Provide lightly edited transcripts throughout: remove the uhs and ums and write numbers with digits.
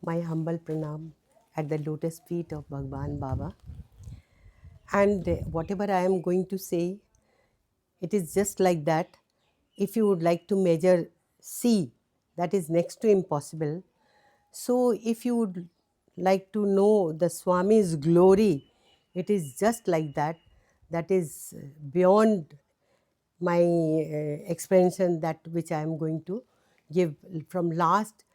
my humble pranam at the lotus feet of Bhagwan Baba. And whatever I am going to say, it is just like that. If you would like to measure C, that is next to impossible. So if you would like to know the Swami's glory, it is just like that. That is beyond my expansion, that which I am going to give. From last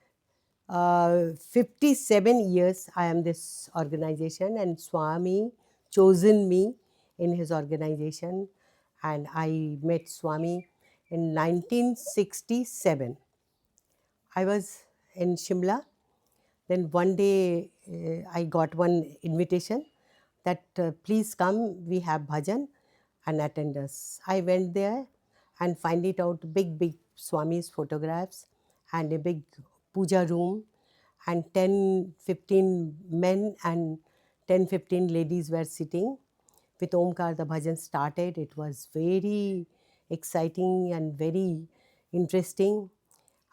57 years I am this organization, and Swami chosen me in his organization, and I met Swami in 1967. I was in Shimla. Then one day I got one invitation that please come, we have bhajan and attend us. I went there and find it out big Swami's photographs and a big puja room, and 10-15 men and 10-15 ladies were sitting. With Omkar the bhajan started. It was very exciting and very interesting.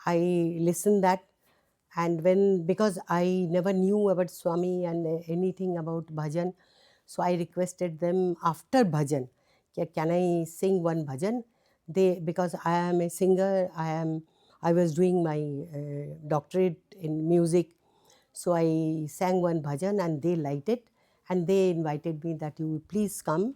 I listened that, and when, because I never knew about Swami and anything about bhajan, so I requested them after bhajan, can I sing one bhajan? They, because I am a singer, I was doing my doctorate in music, so I sang one bhajan and they liked it, and they invited me that you please come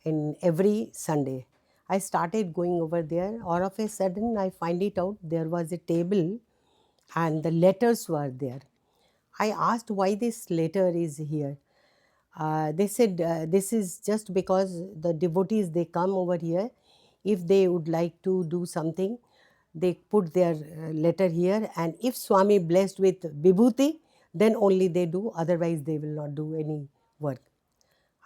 in every Sunday. I started going over there. All of a sudden, I find it out there was a table and the letters were there. I asked why this letter is here. They said this is just because the devotees, they come over here. If they would like to do something, they put their letter here, and if Swami blessed with vibhuti, then only they do, otherwise they will not do any work.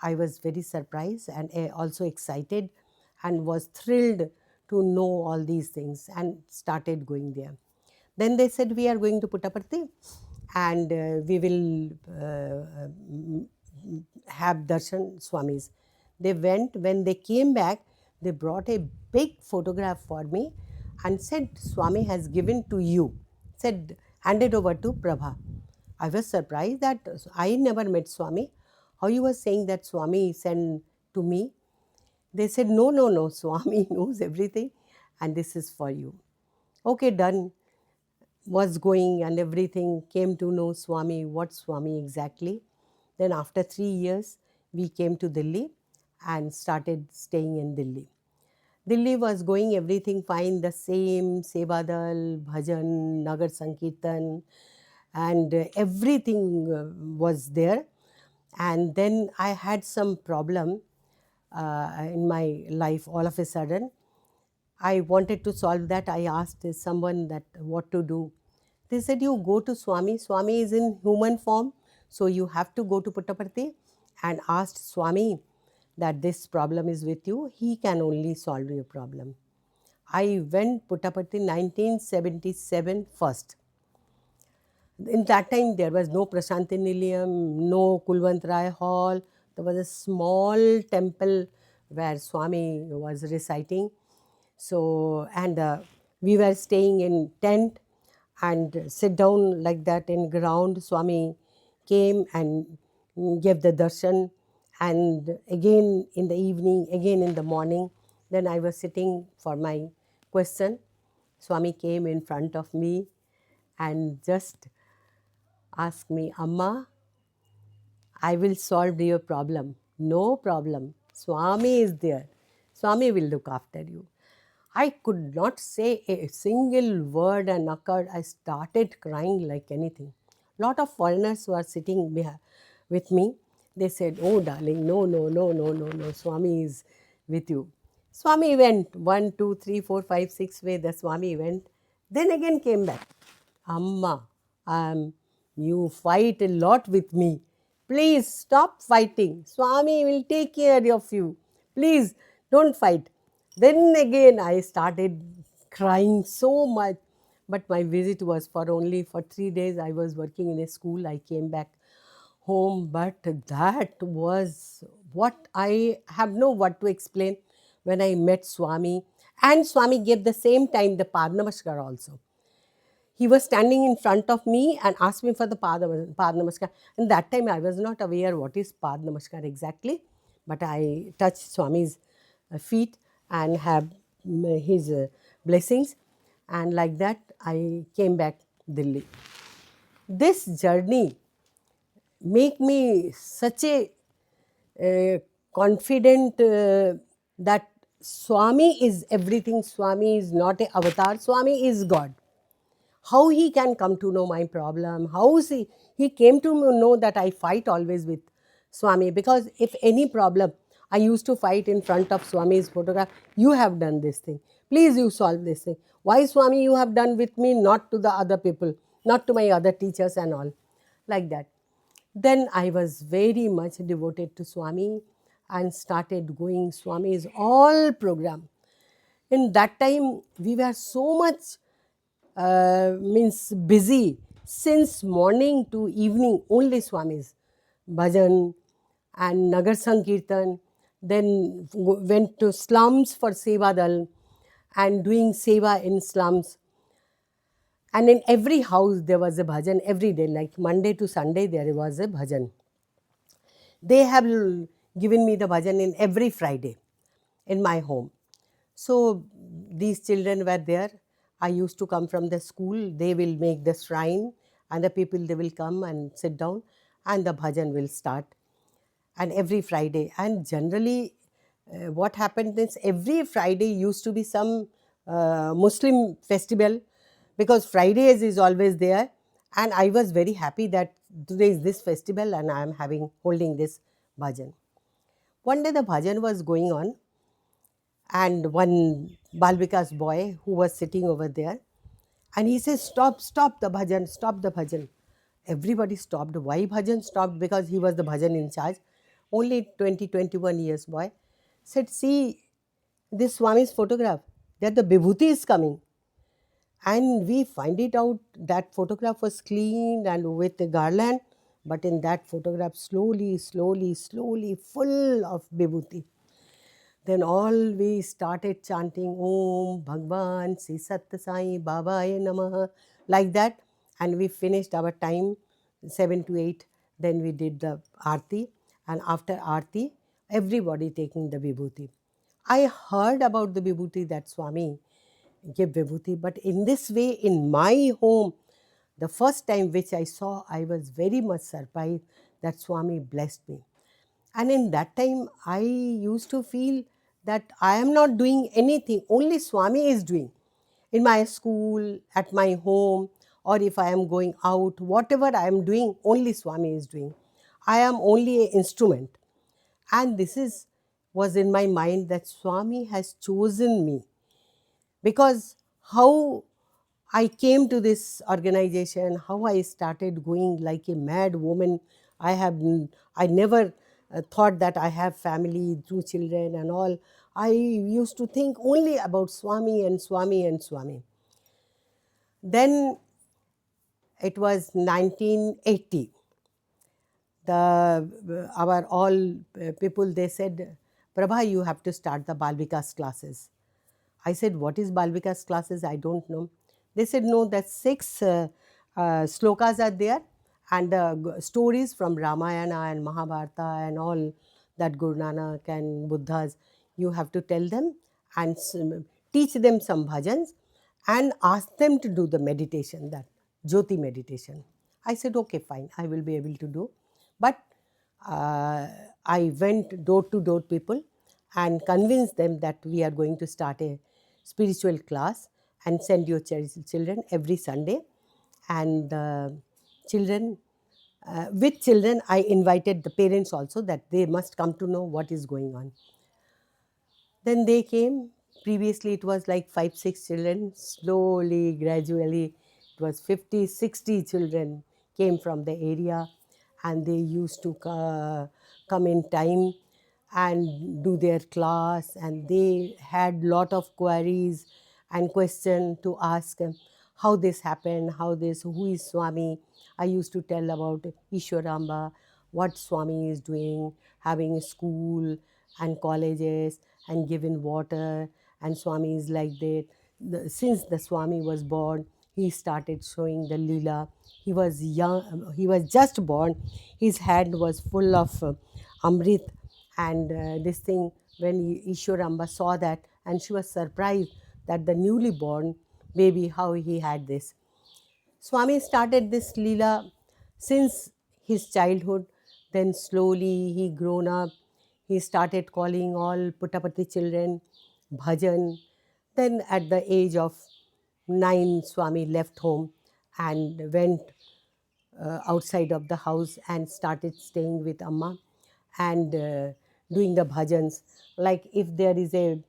I was very surprised and also excited, and was thrilled to know all these things, and started going there. Then they said, we are going to Puttaparthi, and we will have darshan Swamis. They went. When they came back, they brought a big photograph for me and said, Swami has given to you. Said, handed over to Prabha. I was surprised that I never met Swami. How you were saying that Swami sent to me? They said, no, Swami knows everything, and this is for you. Okay, done. Was going and everything, came to know Swami, what Swami exactly. Then after 3 years, we came to Delhi and started staying in Delhi. Delhi was going everything fine, the same Sevadal, Bhajan, Nagar Sankirtan, and everything was there. And then I had some problem in my life all of a sudden. I wanted to solve that. I asked someone that what to do. They said, you go to Swami. Swami is in human form. So you have to go to Puttaparthi and ask Swami that this problem is with you. He can only solve your problem. I went Puttaparthi 1977 first. In that time, there was no Prasanthi Nilayam, no Kulwant Rai Hall. There was a small temple where Swami was reciting. So, and we were staying in tent and sit down like that in ground. Swami came and gave the darshan, and again in the evening, again in the morning. Then I was sitting for my question. Swami came in front of me and just asked me, Amma, I will solve your problem. No problem. Swami is there. Swami will look after you. I could not say a single word and occurred. I started crying like anything. Lot of foreigners were sitting with me. They said, oh darling, no, Swami is with you. Swami went, 1, 2, 3, 4, 5, 6 way, the Swami went. Then again came back. Amma, you fight a lot with me. Please stop fighting. Swami will take care of you. Please don't fight. Then again I started crying so much. But my visit was for only for 3 days. I was working in a school. I came back home. But that was what I have no word to explain when I met Swami. And Swami gave the same time the Padnamaskar also. he was standing in front of me and asked me for the Pad Namaskar. And that time I was not aware what is Pad Namaskar exactly, but I touched Swami's feet and have his blessings. And like that, I came back Delhi. This journey make me such a confident that Swami is everything. Swami is not a avatar. Swami is God. How he can come to know my problem? How he came to know that I fight always with Swami? Because if any problem, I used to fight in front of Swami's photograph. You have done this thing. Please, you solve this thing. Why, Swami, you have done with me, not to the other people, not to my other teachers and all, like that. Then I was very much devoted to Swami and started going Swami's all program. In that time, we were so much means busy since morning to evening, only Swami's bhajan and Nagar Sankirtan. Then went to slums for Seva Dal and doing Seva in slums. And in every house there was a bhajan every day, like Monday to Sunday there was a bhajan. They have given me the bhajan in every Friday in my home. So these children were there. I used to come from the school. They will make the shrine and the people, they will come and sit down and the bhajan will start. And every Friday. And generally what happened is every Friday used to be some Muslim festival, because Fridays is always there. And I was very happy that today is this festival and I am holding this bhajan. One day the bhajan was going on, and one Balvikas boy who was sitting over there, and he says, stop the bhajan, stop the bhajan. Everybody stopped. Why bhajan stopped? Because he was the bhajan in charge. Only 20, 21 years boy. Said, see this Swami's photograph, that the Vibhuti is coming. And we find it out that photograph was cleaned and with a garland, but in that photograph slowly, full of Vibhuti. Then all we started chanting Om Bhagwan Sri Sathya Sai Babaya Namah, like that. And we finished our time 7 to 8. Then we did the Aarti, and after Aarti, everybody taking the Vibhuti. I heard about the Vibhuti that Swami gave Vibhuti, but in this way, in my home, the first time which I saw, I was very much surprised that Swami blessed me. And in that time, I used to feel that I am not doing anything, only Swami is doing. In my school, at my home, or if I am going out, whatever I am doing, only Swami is doing. I am only an instrument. And was in my mind that Swami has chosen me. Because how I came to this organization, how I started going like a mad woman. I never thought that I have family, 2 children and all. I used to think only about Swami and Swami and Swami. Then it was 1980. Our all people, they said, Prabha, you have to start the Balvikas classes. I said, what is Balvikas classes? I don't know. They said, no, that 6 slokas are there, and stories from Ramayana and Mahabharata and all that Guru Nanak and Buddhas. You have to tell them and teach them some bhajans and ask them to do the meditation, that Jyoti meditation. I said, okay, fine, I will be able to do. But I went door to door people and convinced them that we are going to start a spiritual class and send your children every Sunday. And children, with children, I invited the parents also, that they must come to know what is going on. Then they came. Previously, it was like 5, 6 children. Slowly, gradually, it was 50, 60 children came from the area, and they used to come in time and do their class, and they had lot of queries and question to ask how this happened, who is Swami. I used to tell about Ishwaramba, what Swami is doing, having a school and colleges and given water, and Swami is like that. Since the Swami was born, he started showing the Leela. He was young, he was just born. His hand was full of Amrit. And this thing, when Ishwaramba saw that, and she was surprised that the newly born baby, how he had this. Swami started this Leela since his childhood. Then slowly he grown up. He started calling all Puttapati children, bhajan. Then at the age of 9, Swami left home and went outside of the house and started staying with Amma and doing the bhajans. Like if there is the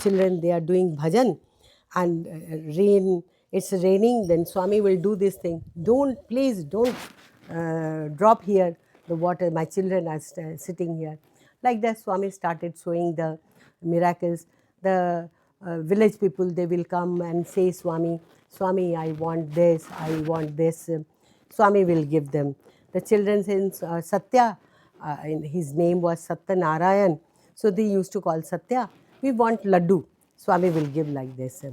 children, they are doing bhajan and it's raining, then Swami will do this thing. Please don't drop here the water. My children are sitting here. Like that, Swami started showing the miracles. The village people, they will come and say, Swami, I want this, I want this. Swami will give them. The children since Satya, his name was Satya Narayan, so they used to call Satya, we want laddu. Swami will give like this.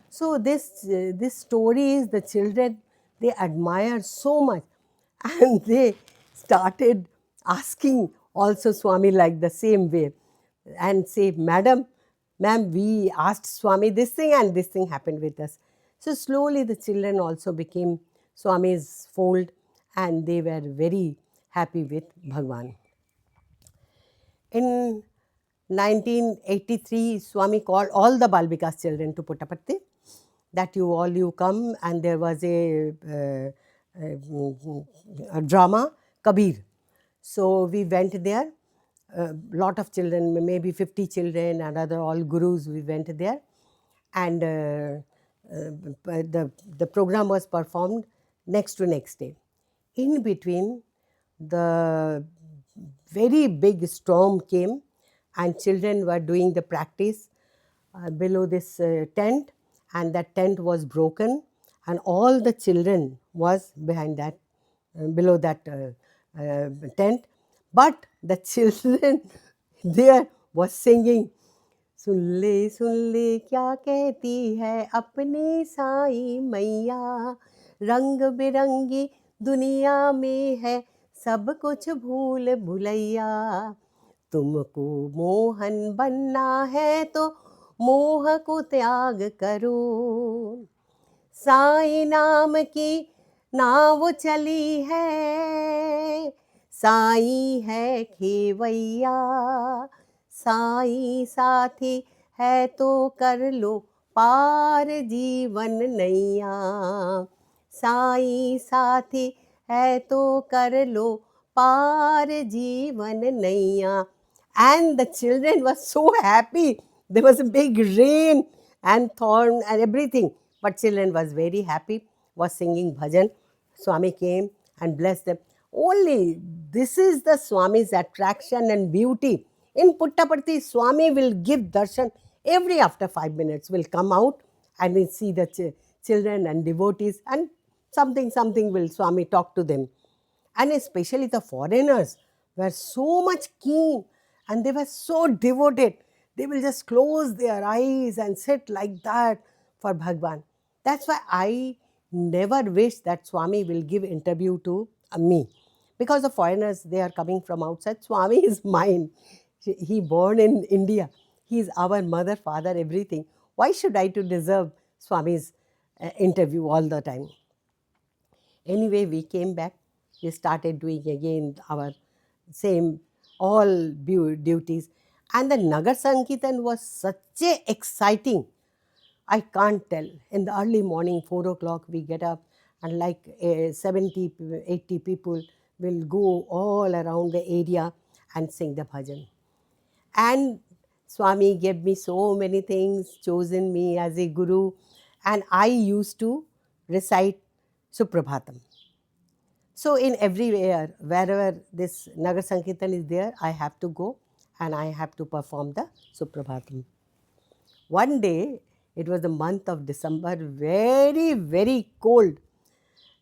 So this story is the children, they admire so much, and they started asking also Swami like the same way and say, ma'am, we asked Swami this thing and this thing happened with us. So slowly the children also became Swami's fold and they were very happy with Bhagwan. In 1983, Swami called all the Bal Vikas children to Puttaparthi that you come, and there was a drama, Kabir. So we went there, a lot of children, maybe 50 children and other all gurus, we went there. And the program was performed next to next day. In between, the very big storm came and children were doing the practice below this tent, and that tent was broken and all the children was behind that, below that tent. But the children there was singing, सुन ले क्या कहती है अपनी साई मैया, रंग बिरंगी दुनिया में है सब कुछ भूल भुलैया, तुमको मोहन बनना है तो मोह को त्याग करो, साई नाम की नाव चली है, साई है खेवैया, साई साथी है तो कर लो पार जीवन नैया, साई साथी है तो कर लो पार जीवन नैया. And the children were so happy. There was a big rain and thorn and everything, but children was very happy, was singing bhajan. Swami came and blessed them. Only this is the Swami's attraction and beauty. In Puttaparthi, Swami will give darshan every after 5 minutes, will come out and will see the children and devotees, and something will Swami talk to them. And especially the foreigners were so much keen and they were so devoted. They will just close their eyes and sit like that for Bhagwan. That's why I never wish that Swami will give interview to me. Because the foreigners, they are coming from outside. Swami is mine. He born in India. He is our mother, father, everything. Why should I to deserve Swami's interview all the time? Anyway, we came back. We started doing again our same all duties. And the Nagar Sankirtan was such a exciting. I can't tell. In the early morning, 4 o'clock, we get up and like 70, 80 people will go all around the area and sing the bhajan. And Swami gave me so many things, chosen me as a guru, and I used to recite Suprabhatam. So in everywhere, wherever this Nagar Sankirtan is there, I have to go and I have to perform the Suprabhatam. One day, it was the month of December, very, very cold.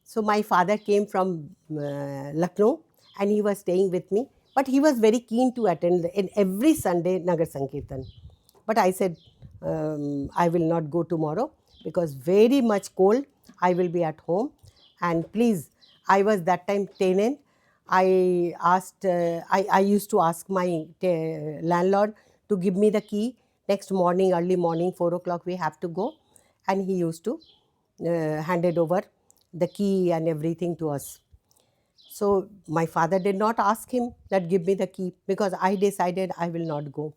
So my father came from Lucknow and he was staying with me. But he was very keen to attend in every Sunday Nagar Sankirtan. But I said, I will not go tomorrow because very much cold. I will be at home, and please, I was that time tenant. I used to ask my landlord to give me the key. Next morning, early morning, 4 o'clock, we have to go, and he used to handed over the key and everything to us. So my father did not ask him that give me the key, because I decided I will not go.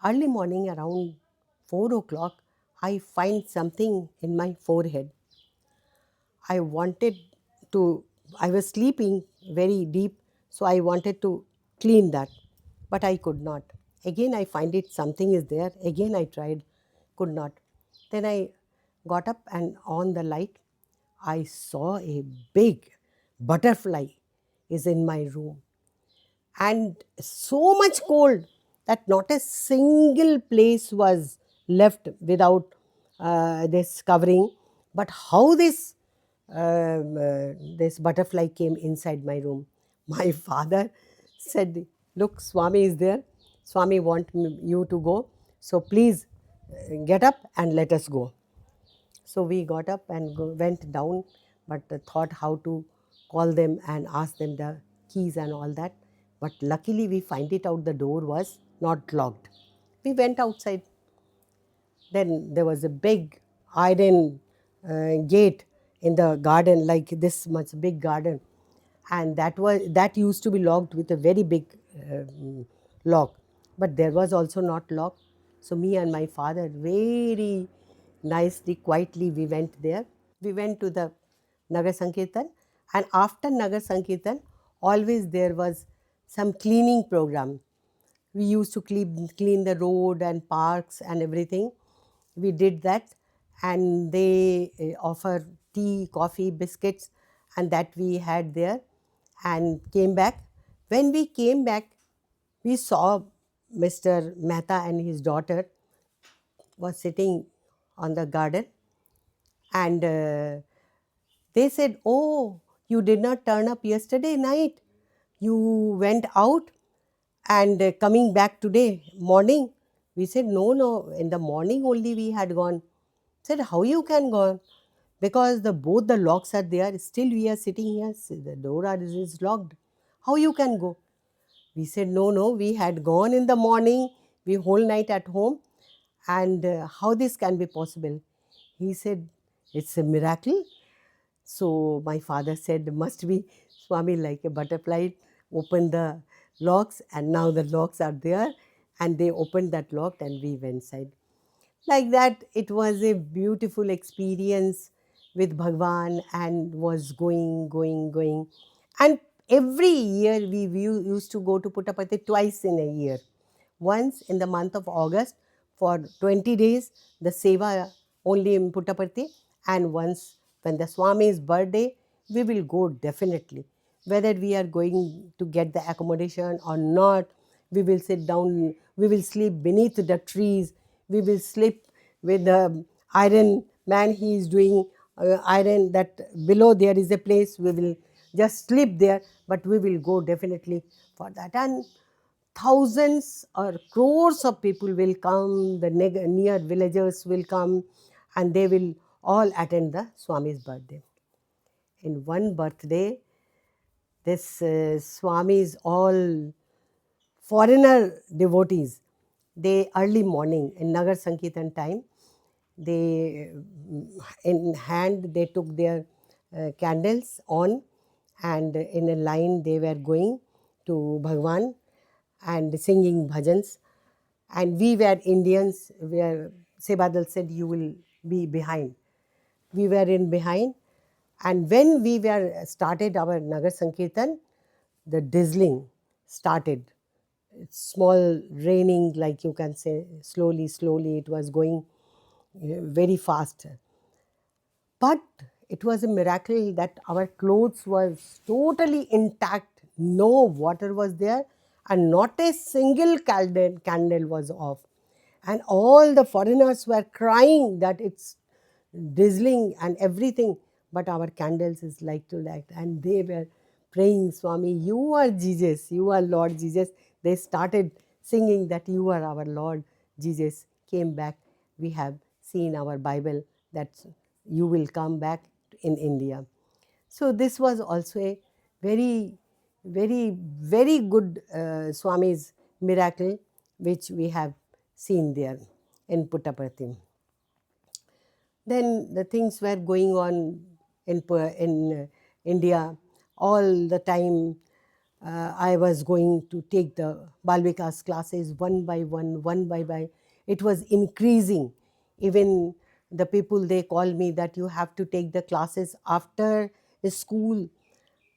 Early morning around 4 o'clock, I find something in my forehead. I wanted to, I was sleeping very deep, so I wanted to clean that, but I could not. Again, I find it something is there. Again, I tried, could not. Then I got up and on the light. I saw a big butterfly is in my room, and so much cold that not a single place was left without this covering. But how this butterfly came inside my room? My father said, "Look, Swami is there. Swami want you to go. So please get up and let us go." So we got up and went down, but thought how to call them and ask them the keys and all that. But luckily, we find it out the door was not locked. We went outside. Then there was a big iron gate in the garden, like this much big garden, and that used to be locked with a very big lock. But there was also not locked. So me and my father very nicely, quietly, we went there. We went to the Nagar Sankirtan, and after Nagar Sankirtan, always there was some cleaning program. We used to clean the road and parks and everything. We did that, and they offer tea, coffee, biscuits, and that we had there, and came back. When we came back, we saw Mr. Mehta and his daughter was sitting on the garden, and they said, "Oh, you did not turn up yesterday night. You went out and coming back today morning." We said, "No, no, in the morning only we had gone." Said, "How you can go?" "Because both the locks are there. Still we are sitting here. The door is locked. How you can go?" We said, "No, no, we had gone in the morning. We whole night at home, and how this can be possible?" He said, "It's a miracle." So my father said, "Must be Swami like a butterfly, opened the locks, and now the locks are there." And they opened that lock, and we went inside. Like that, it was a beautiful experience with Bhagwan, and was going. And every year used to go to Puttaparthi twice in a year. Once in the month of August for 20 days, the Seva only in Puttaparthi, and once when the Swami's birthday, we will go definitely. Whether we are going to get the accommodation or not, we will sit down, we will sleep beneath the trees, we will sleep with the iron man, he is doing iron, that below there is a place, we will just sleep there, but we will go definitely for that. And thousands or crores of people will come, the near villagers will come, and they will all attend the Swami's birthday. In one birthday, this Swami's all foreigner devotees, they early morning in Nagar Sankirtan time, they in hand they took their candles on, and in a line they were going to Bhagwan and singing bhajans. And we were Indians, where Sebadal said, "You will be behind." We were in behind, and when we were started our Nagar Sankirtan, the drizzling started. It's small raining, like you can say, slowly it was going very fast. But it was a miracle that our clothes was totally intact. No water was there, and not a single candle was off. And all the foreigners were crying that it's drizzling and everything, but our candles is like to light. And they were praying, "Swami, you are Jesus, you are Lord Jesus." They started singing that you are our Lord Jesus. Came back, we have see in our Bible that you will come back in India. So this was also a very, very, very good Swami's miracle which we have seen there in Puttaparthi. Then the things were going on in India all the time. I was going to take the Balvikas classes one by one, one by one. It was increasing. Even the people, they call me that you have to take the classes after school.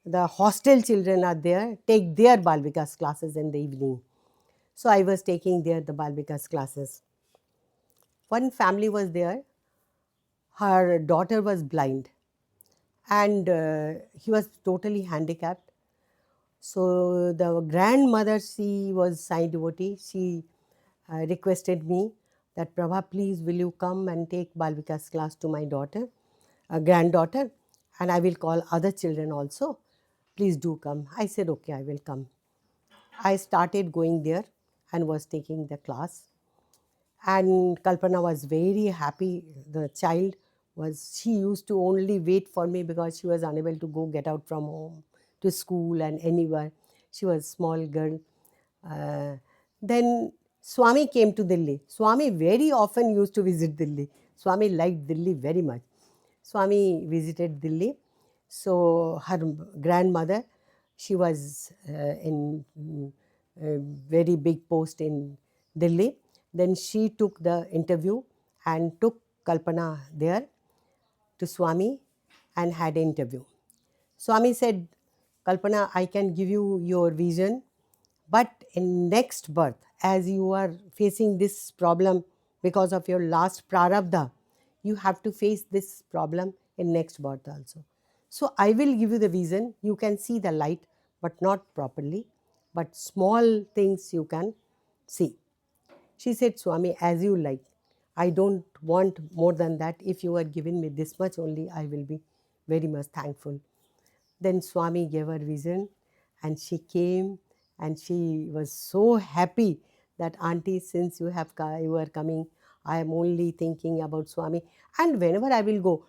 The hostel children are there, take their Balvikas classes in the evening. So I was taking there the Balvikas classes. One family was there, her daughter was blind, and he was totally handicapped. So the grandmother, she was Sai devotee. She requested me that, Prabha, please will you come and take Balvikas class to my daughter, granddaughter, and I will call other children also. Please do come. I said, okay, I will come. I started going there and was taking the class. And Kalpana was very happy. The child was, she used to only wait for me because she was unable to go get out from home to school and anywhere. She was a small girl. Then Swami came to Delhi. Swami very often used to visit Delhi. Swami liked Delhi very much. Swami visited Delhi. So her grandmother, she was in a very big post in Delhi. Then she took the interview and took Kalpana there to Swami and had an interview. Swami said, Kalpana, I can give you your vision, but in next birth, as you are facing this problem because of your last prarabdha, you have to face this problem in next birth also. So I will give you the vision. You can see the light, but not properly, but small things you can see. She said, Swami, as you like. I don't want more than that. If you are giving me this much only, I will be very much thankful. Then Swami gave her vision and she came and she was so happy that, Auntie, since you are coming, I am only thinking about Swami. And whenever I will go,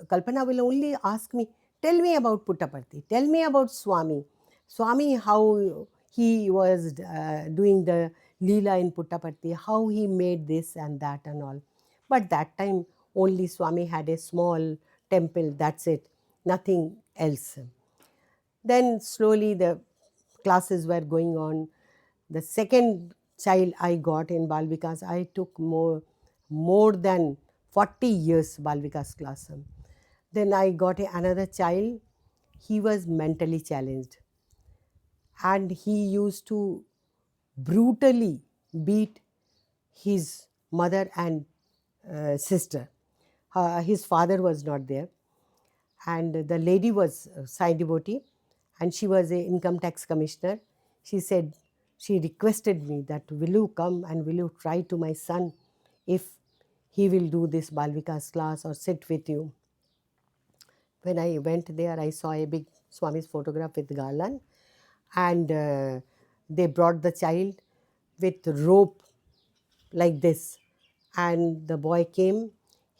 Kalpana will only ask me, tell me about Puttaparthi, tell me about Swami. Swami, how he was doing the Leela in Puttaparthi, how he made this and that and all. But that time only Swami had a small temple, that's it, nothing else. Then slowly the classes were going on. The second child I got in Balvikas, I took more than 40 years Balvikas class. Then I got another child. He was mentally challenged and he used to brutally beat his mother and sister. His father was not there, and the lady was Sai devotee, and she was a income tax commissioner. She said, she requested me that, will you come and will you try to my son if he will do this Balvikas class or sit with you. When I went there, I saw a big Swami's photograph with garland, and they brought the child with rope like this, and the boy came.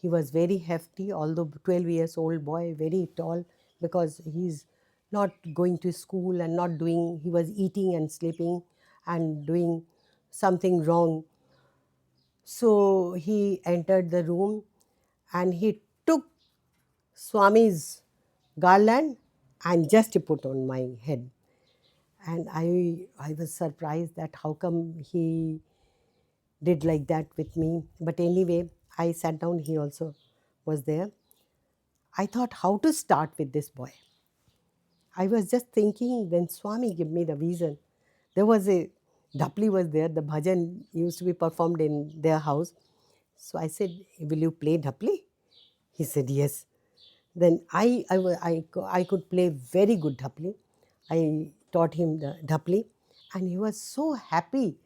He was very hefty, although 12 years old boy, very tall, because he's not going to school and not doing, he was eating and sleeping and doing something wrong. So he entered the room and he took Swami's garland and just put on my head. And I was surprised that how come he did like that with me. But anyway, I sat down, he also was there. I thought how to start with this boy. I was just thinking, then Swami gave me the vision. There was a Dhapli was there, the bhajan used to be performed in their house. So I said, will you play Dhapli? He said, yes. Then I could play very good Dhapli. I taught him the Dhapli and he was so happy,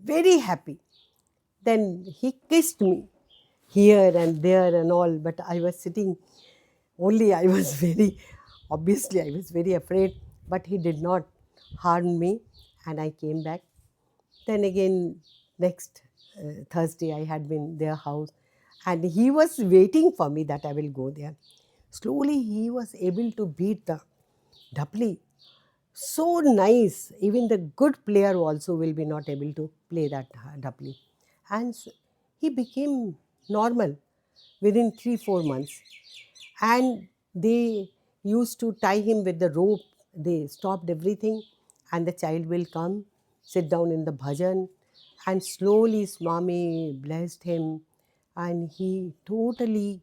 very happy. Then he kissed me here and there and all, but I was sitting, only I was very, obviously I was very afraid, but he did not harm me and I came back. Then again, next Thursday I had been their house And he was waiting for me that I will go there. Slowly he was able to beat the dapli. So nice. Even the good player also will be not able to play that dapli. And he became normal within 3 4 months. And they used to tie him with the rope. They stopped everything, and the child will come, sit down in the bhajan, and slowly Swami blessed him, and he totally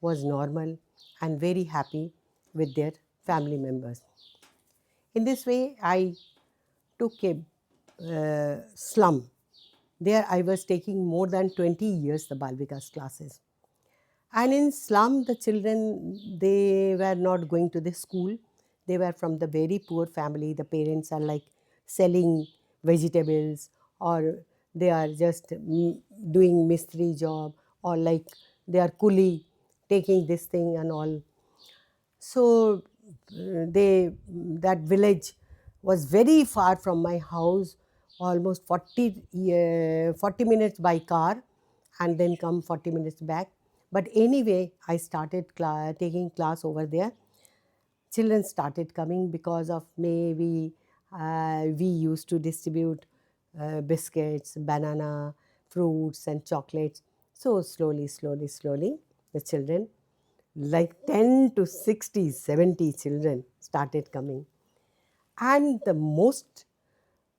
was normal and very happy with their family members. In this way, I took a slum. There, I was taking more than 20 years the Bal Vikas classes. And in slum, the children, they were not going to the school. They were from the very poor family. The parents are like selling vegetables, or they are just doing mistri job, or like they are coolie, taking this thing and all. So they that village was very far from my house, almost 40 minutes by car, and then come 40 minutes back. But anyway, I started taking class over there. Children started coming because of maybe we used to distribute biscuits, banana, fruits, and chocolates. So slowly, the children, like 10 to 60, 70 children started coming. And the most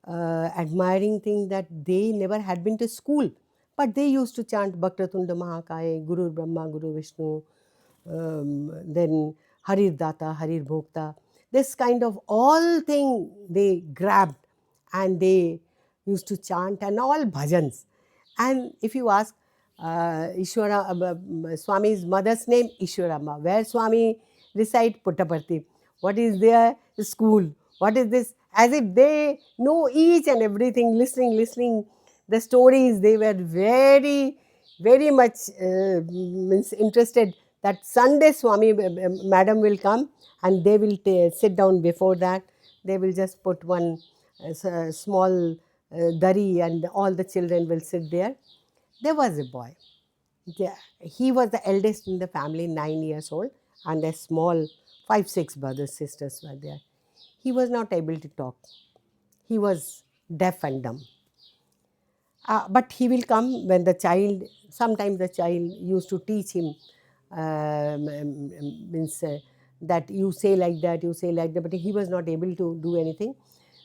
admiring thing that they never had been to school, but they used to chant Bhakratunda Mahakaya, Guru Brahma, Guru Vishnu, then Harir Data, Harir Bhokta. This kind of all thing they grabbed, and they used to chant, and all bhajans. And if you ask Swami's mother's name, Ishwarama, where Swami reside, Puttaparthi. What is their school? What is this? As if they know each and everything, listening the stories. They were very much means interested that Sunday Swami madam will come, and they will sit down before that. They will just put one small dari, and all the children will sit there. There was a boy. He was the eldest in the family, 9 years old, and a small 5 6 brothers, sisters were there. He was not able to talk. He was deaf and dumb. But he will come when the child, sometimes the child used to teach him, means that you say like that, you say like that, but he was not able to do anything.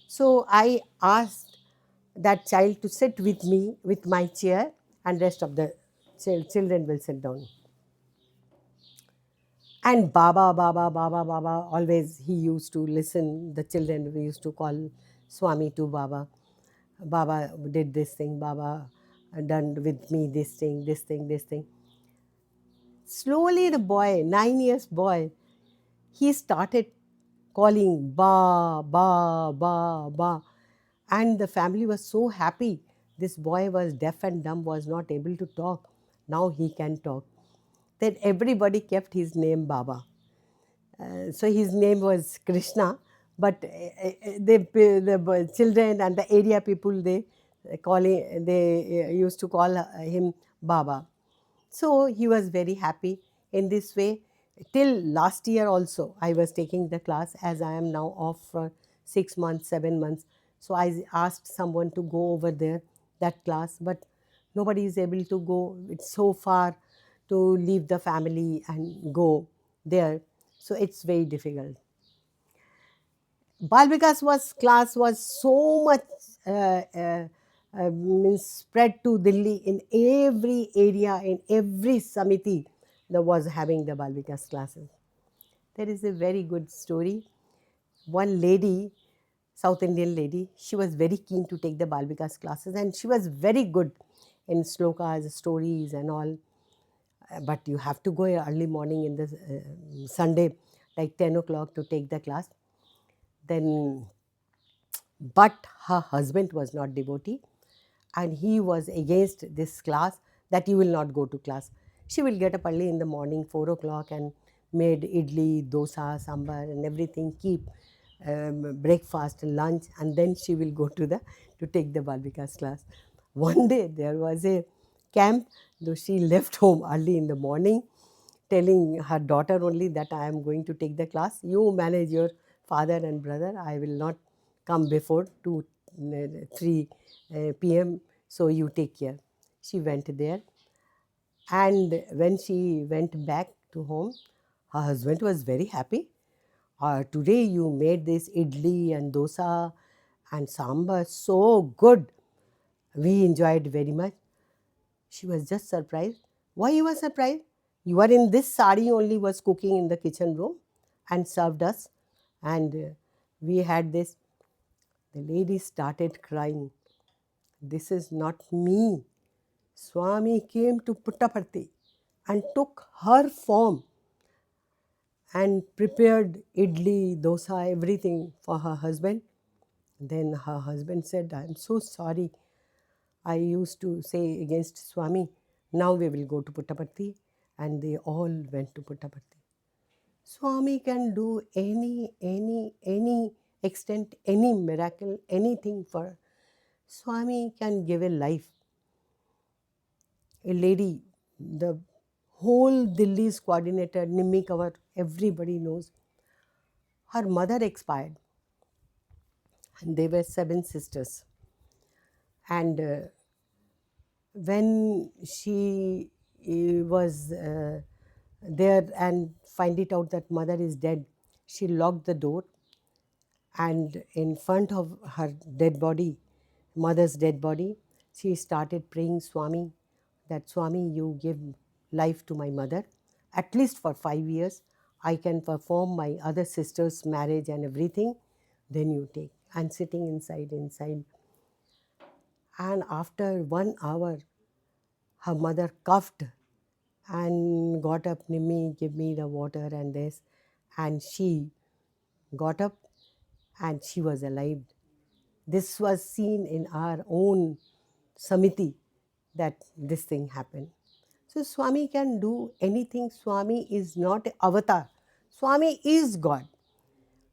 So I asked that child to sit with me, with my chair, and rest of the children will sit down. And Baba, always he used to listen. The children, we used to call Swami to Baba. Baba did this thing, Baba done with me this thing, this thing, this thing. Slowly the boy, 9 years boy, he started calling ba. And the family was so happy. This boy was deaf and dumb, was not able to talk. Now he can talk. Then everybody kept his name Baba. So his name was Krishna, but the children and the area people, they used to call him Baba. So he was very happy in this way. Till last year also, I was taking the class, as I am now off for 6 months, 7 months. So I asked someone to go over there, that class, but nobody is able to go. It's so far to leave the family and go there. So it's very difficult. Bal Vikas class was so much means spread to Delhi. In every area, in every samiti, there was having the Bal Vikas classes. There is a very good story. One lady, South Indian lady, she was very keen to take the Bal Vikas classes, and she was very good in slokas, stories and all. But you have to go early morning in the Sunday, like 10 o'clock, to take the class. Then, but her husband was not devotee, and he was against this class, that you will not go to class. She will get up early in the morning, 4 o'clock, and made idli, dosa, sambar, and everything, keep breakfast, lunch, and then she will go to take the Bal Vikas class. One day there was a camp. Though she left home early in the morning, telling her daughter only that I am going to take the class. You manage your father and brother. I will not come before 3 p.m. So you take care. She went there, and when she went back to home, her husband was very happy. Today you made this idli and dosa and sambar so good. We enjoyed very much. She was just surprised. Why you were surprised? You were in this sari only, was cooking in the kitchen room and served us, and we had this. The lady started crying. This is not me. Swami came to Puttaparthi and took her form and prepared idli, dosa, everything for her husband. Then her husband said, I am so sorry. I used to say against Swami, now we will go to Puttaparthi. And they all went to Puttaparthi. Swami can do any extent, any miracle, anything for. Swami can give a life. A lady, the whole Delhi's coordinator, Nimmi Kawar, everybody knows. Her mother expired, and they were 7 sisters. And when she was there and find it out that mother is dead, she locked the door, and in front of her dead body, mother's dead body, she started praying Swami, that Swami, you give life to my mother, at least for 5 years. I can perform my other sister's marriage and everything, then you take. And sitting inside. And after 1 hour, her mother coughed and got up, Nimmi, give me the water and this. And she got up and she was alive. This was seen in our own Samiti that this thing happened. So Swami can do anything. Swami is not an avatar. Swami is God.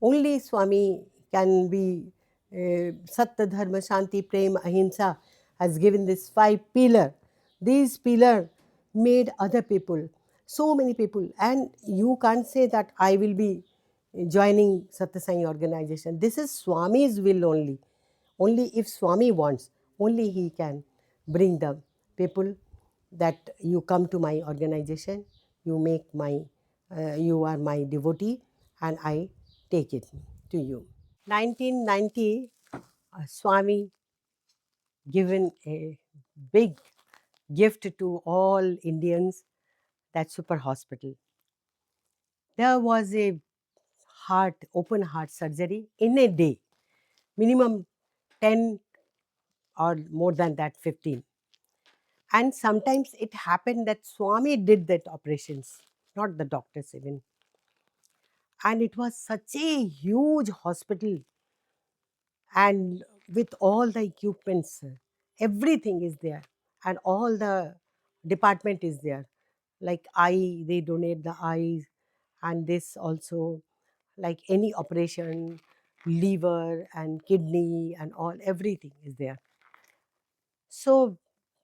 Only Swami can be Satya, Dharma, Shanti, Prema, Ahimsa has given this 5 pillar. These pillar made other people, so many people. And you can't say that I will be joining Sathya Sai organization. This is Swami's will only. Only if Swami wants, only he can bring the people that you come to my organization, you make my, you are my devotee, and I take it to you. 1990, Swami given a big gift to all Indians, that super hospital. There was a open heart surgery in a day, minimum 10 or more than that, 15. And sometimes it happened that Swami did that operations, not the doctors even. And it was such a huge hospital, and with all the equipments, everything is there, and all the department is there. Like eye, they donate the eyes, and this also, like any operation, liver and kidney and all, everything is there. So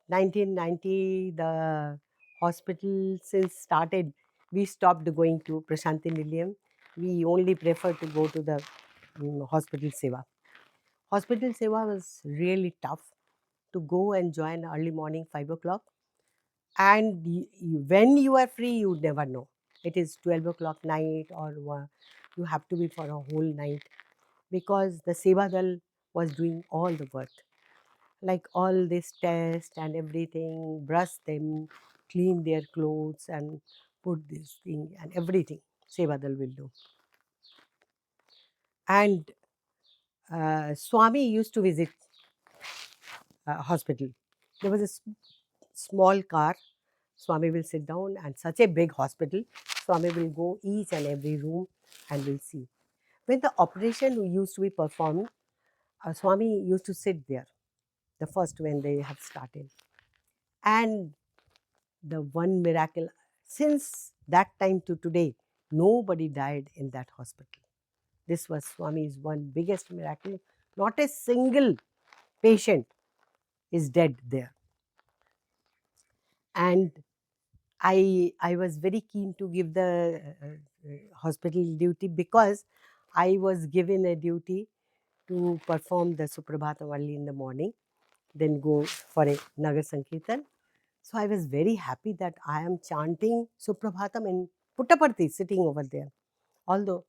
1990, the hospital since started, we stopped going to Prasanthi Nilayam. We only prefer to go to the hospital seva. Hospital seva was really tough to go and join early morning 5 o'clock. And when you are free, you never know. It is 12 o'clock night, or you have to be for a whole night, because the seva dal was doing all the work. Like all this test and everything, brush them, clean their clothes and put this thing and everything, Sevadal will do. And Swami used to visit hospital. There was a small car, Swami will sit down, and such a big hospital, Swami will go each and every room and will see. When the operation used to be performed, Swami used to sit there, the first when they have started. And the one miracle, since that time to today, nobody died in that hospital. This was Swami's one biggest miracle. Not a single patient is dead there. And I was very keen to give the hospital duty, because I was given a duty to perform the Suprabhatam early in the morning, then go for a Nagar Sankirtan. So I was very happy that I am chanting Suprabhatam in Puttaparthi, sitting over there. Although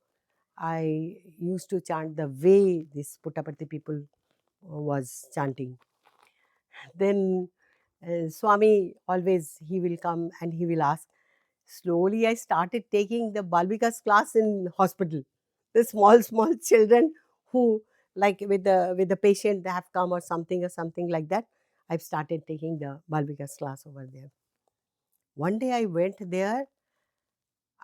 I used to chant the way this Puttaparthi people was chanting. Then Swami always, he will come and he will ask. Slowly I started taking the Balbika's class in hospital. The small children who, like with the patient, they have come or something like that. I've started taking the Balbika's class over there. One day I went there,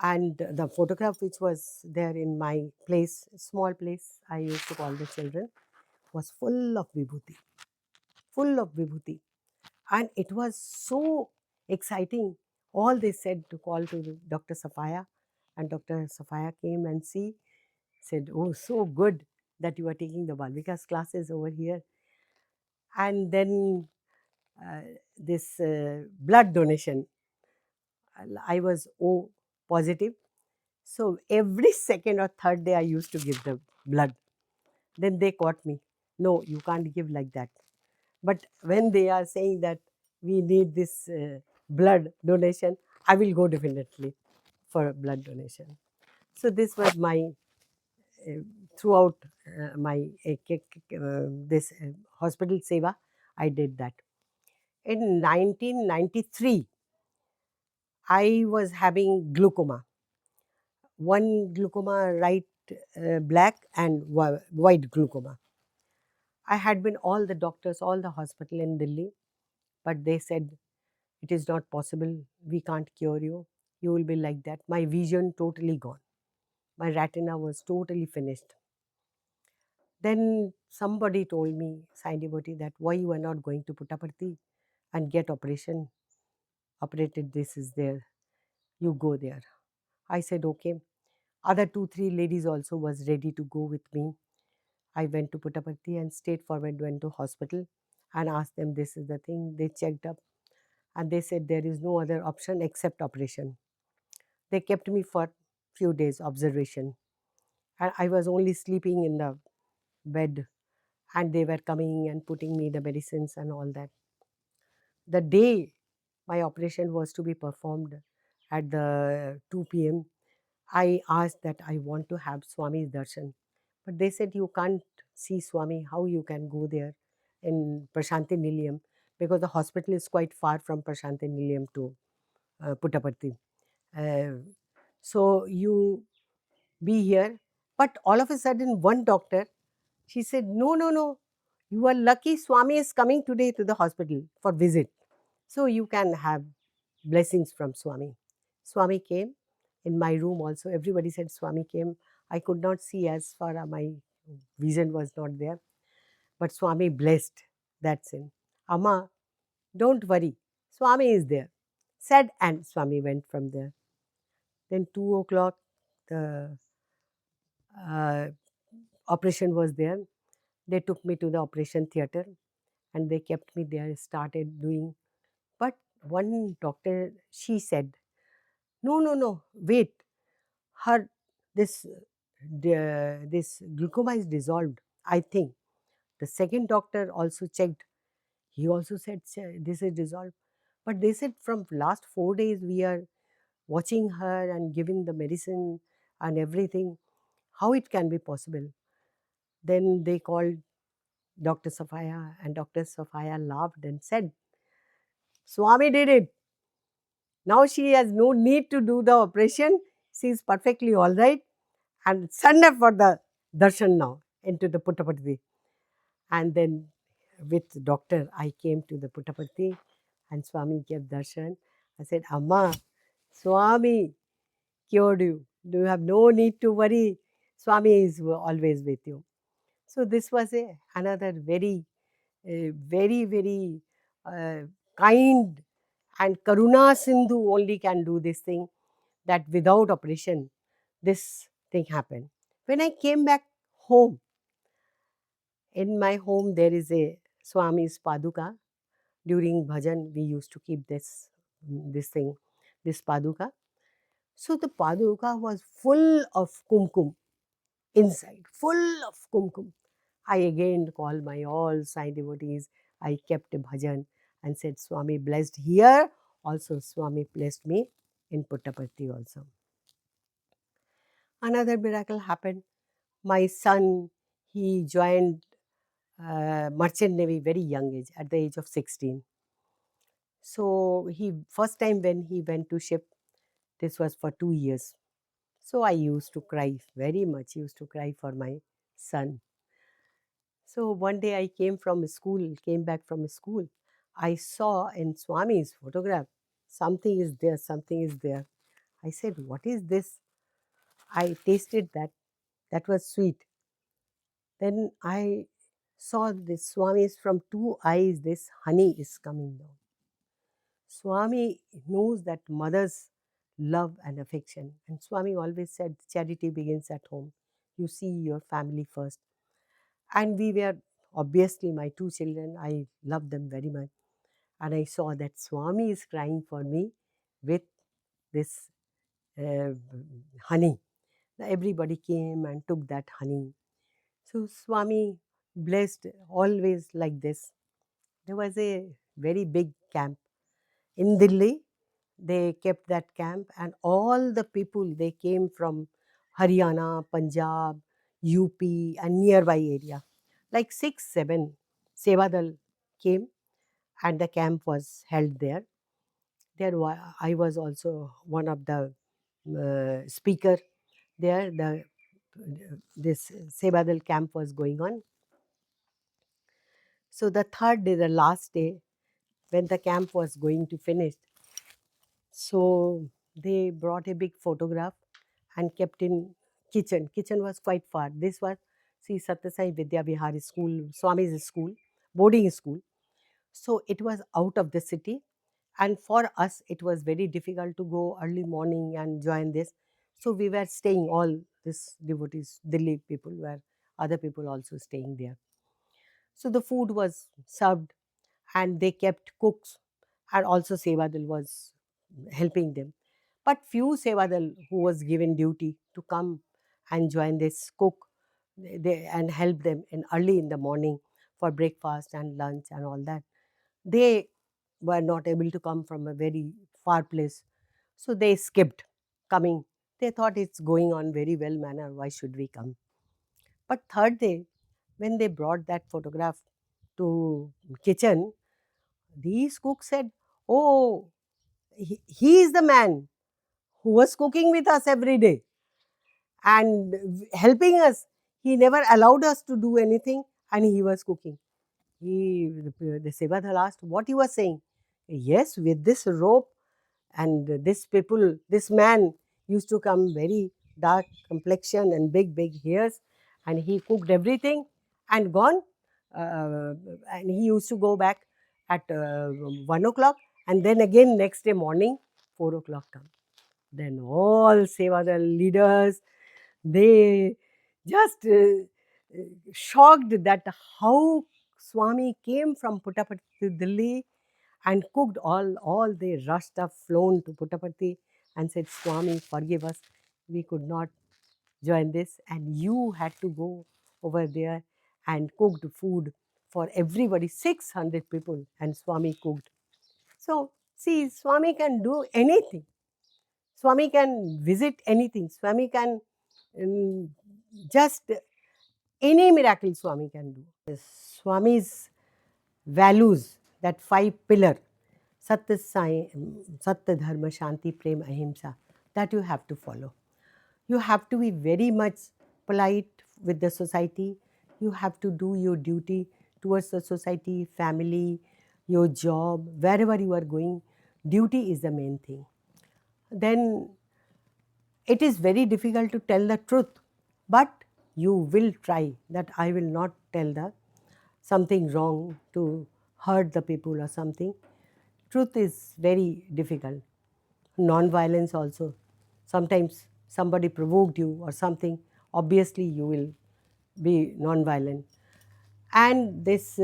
and the photograph which was there in my place, small place I used to call the children, was full of vibhuti, full of vibhuti. And it was so exciting. All they said to call to Dr. Safaya, and Dr. Safaya came and said, "Oh, so good that you are taking the Balvika's classes over here." And then uh, this blood donation, I was O positive. So every second or third day, I used to give the blood. Then they caught me. No, you can't give like that. But when they are saying that we need this blood donation, I will go definitely for blood donation. So this was my uh, throughout my this hospital seva. I did that. In 1993, I was having glaucoma. One glaucoma, right, black, and white glaucoma. I had been all the doctors, all the hospital in Delhi, but they said it is not possible. We can't cure you. You will be like that. My vision totally gone. My retina was totally finished. Then somebody told me, Sai devotee, that why you are not going to Puttaparthi and get operation. Operated, this is there. You go there. I said, okay. Other 2, 3 ladies also was ready to go with me. I went to Puttaparthi and straightforward went to hospital and asked them, this is the thing. They checked up and they said there is no other option except operation. They kept me for few days observation, and I was only sleeping in the bed, and they were coming and putting me the medicines and all that. The day my operation was to be performed at the 2 p.m., I asked that I want to have Swami's darshan, but they said you can't see Swami. How you can go there in Prasanthi Nilayam, because the hospital is quite far from Prasanthi Nilayam to Puttaparthi. Uh, so you be here. But all of a sudden, one doctor, she said, no, no, no, you are lucky. Swami is coming today to the hospital for visit. So you can have blessings from Swami. Swami came in my room also. Everybody said Swami came. I could not see as far as my vision was not there. But Swami blessed that sin. Amma, don't worry. Swami is there. Said, and Swami went from there. Then 2 o'clock, the uh, operation was there. They took me to the operation theater and they kept me there, started doing. But one doctor, she said, no, no, no, wait. Her, this, this glaucoma is dissolved, I think. The second doctor also checked. He also said, this is dissolved. But they said from last 4 days we are watching her and giving the medicine and everything. How it can be possible? Then they called Dr. Safaya, and Dr. Safaya laughed and said, Swami did it. Now she has no need to do the operation. She is perfectly all right. And send her for the darshan now into the Puttaparthi. And then with doctor, I came to the Puttaparthi and Swami gave darshan. I said, Amma, Swami cured you. You have no need to worry. Swami is always with you. So this was another very uh, kind, and Karuna Sindhu only can do this thing, that without operation, this thing happened. When I came back home, in my home there is a Swami's Paduka. During bhajan, we used to keep this this thing, this paduka. So the paduka was full of kumkum inside, full of kumkum. I again called my all Sai devotees. I kept a bhajan and said, Swami blessed here. Also, Swami blessed me in Puttaparthi also. Another miracle happened. My son, he joined merchant navy very young age, at the age of 16. So he first time when he went to ship, this was for 2 years. So I used to cry very much. Used to cry for my son. So one day I came back from school. I saw in Swami's photograph, something is there, something is there. I said, what is this? I tasted that. That was sweet. Then I saw this Swami's from two eyes, this honey is coming down. Swami knows that mother's love and affection. And Swami always said, charity begins at home. You see your family first. And we were, obviously, my two children, I love them very much. And I saw that Swami is crying for me with this uh, honey. Everybody came and took that honey. So Swami blessed always like this. There was a very big camp in Delhi. They kept that camp, and all the people, they came from Haryana, Punjab, UP, and nearby area. Like 6, 7 Sevadal came, and the camp was held there. I was also one of the speaker there. This Sevadal camp was going on. So the third day, the last day, when the camp was going to finish, so they brought a big photograph and kept in kitchen. Kitchen was quite far. This was Sri Sathya Sai Vidya Vihar school, Swami's school, boarding school. So it was out of the city, and for us it was very difficult to go early morning and join this. So we were staying, all this devotees, Delhi people were, other people also staying there. So the food was served, and they kept cooks, and also Sevadal was helping them. But few Sevadal who was given duty to come and join this cook, and help them in early in the morning for breakfast and lunch and all that. They were not able to come from a very far place, so they skipped coming. They thought it's going on very well manner, why should we come? But third day, when they brought that photograph to kitchen, these cooks said, oh, he is the man who was cooking with us every day and helping us. He never allowed us to do anything, and he was cooking. The Sevadal asked, what you were saying? Yes, with this rope and this man used to come, very dark complexion and big hairs, and he cooked everything and gone. And he used to go back at 1 o'clock, and then again next day morning, 4 o'clock come. Then all Sevadal leaders, they just shocked that how Swami came from Puttaparthi to Delhi and cooked. All they rushed up, flown to Puttaparthi and said, Swami, forgive us, we could not join this, and you had to go over there and cooked food for everybody, 600 people, and Swami cooked. So, see, Swami can do anything. Swami can visit anything. Swami can just any miracle Swami can do. Swami's values, that 5 pillar, Satya Sai, Satya Dharma, Shanti, Prem, Ahimsa, that you have to follow. You have to be very much polite with the society. You have to do your duty towards the society, family, your job, wherever you are going. Duty is the main thing. Then it is very difficult to tell the truth, but you will try that I will not tell the something wrong to hurt the people or something. Truth is very difficult. Non-violence also. Sometimes somebody provoked you or something, obviously you will be non-violent. And this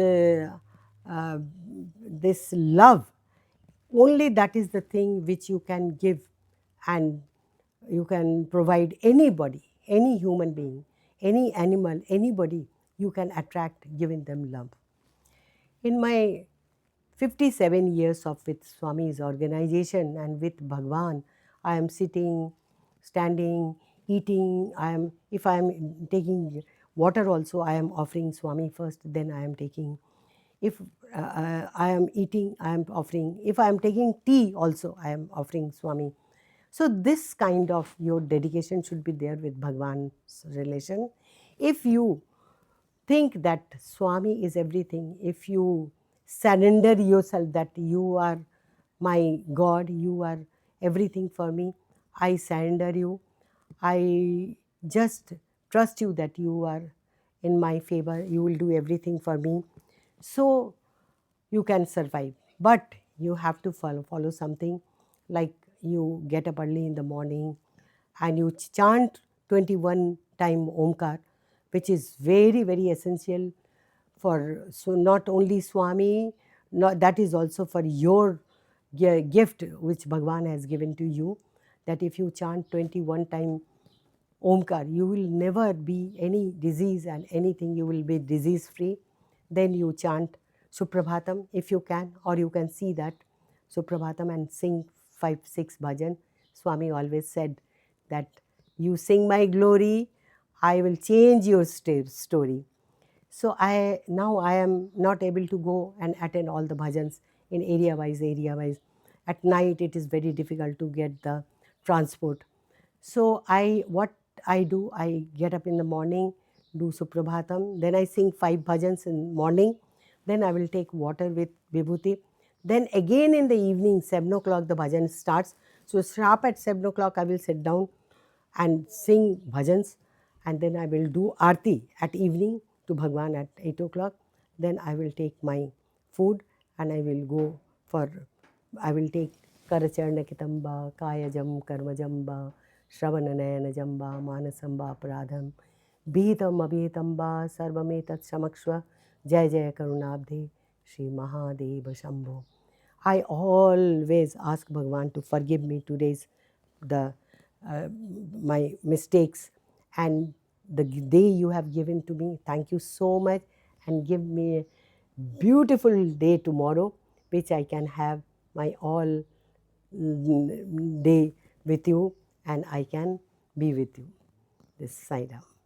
love, only that is the thing which you can give, and you can provide anybody, any human being, any animal, anybody, you can attract giving them love. In my 57 years of with Swami's organization and with Bhagwan, I am sitting, standing, eating. If I am taking water also, I am offering Swami first, then I am taking. If I am eating, I am offering. If I am taking tea also, I am offering Swami. So this kind of your dedication should be there with Bhagwan's relation. If you think that Swami is everything, if you surrender yourself that you are my God, you are everything for me, I surrender you, I just trust you that you are in my favor, you will do everything for me, so you can survive. But you have to follow something, like you get up early in the morning and you chant 21 time Omkar, which is very, very essential for, so not only Swami, not, that is also for your gift which Bhagwan has given to you, that if you chant 21 time Omkar, you will never be any disease and anything, you will be disease free. Then you chant Suprabhatam if you can, or you can see that Suprabhatam and sing 5-6 bhajan. Swami always said that you sing my glory, I will change your story. So now I am not able to go and attend all the bhajans in area wise. At night it is very difficult to get the transport. So what I do, I get up in the morning, do Suprabhatam, then I sing 5 bhajans in morning, then I will take water with Vibhuti. Then again in the evening, 7 o'clock the bhajan starts. So sharp at 7 o'clock I will sit down and sing bhajans, and then I will do arti at evening to Bhagwan at 8 o'clock. Then I will take my food and I will go for, I will take Karacharnakitamba, Kayajam, Karmajamba, Shravananayana Manasamba, Pradham, Bhitam Abhitamba, Sarvametat Samakshva, Jai Jai Karunabdhe, Shri Mahadeva Shambho. I always ask Bhagwan to forgive me today's the my mistakes, and the day you have given to me. Thank you so much, and give me a beautiful day tomorrow, which I can have my all day with you, and I can be with you. This Sai Ram.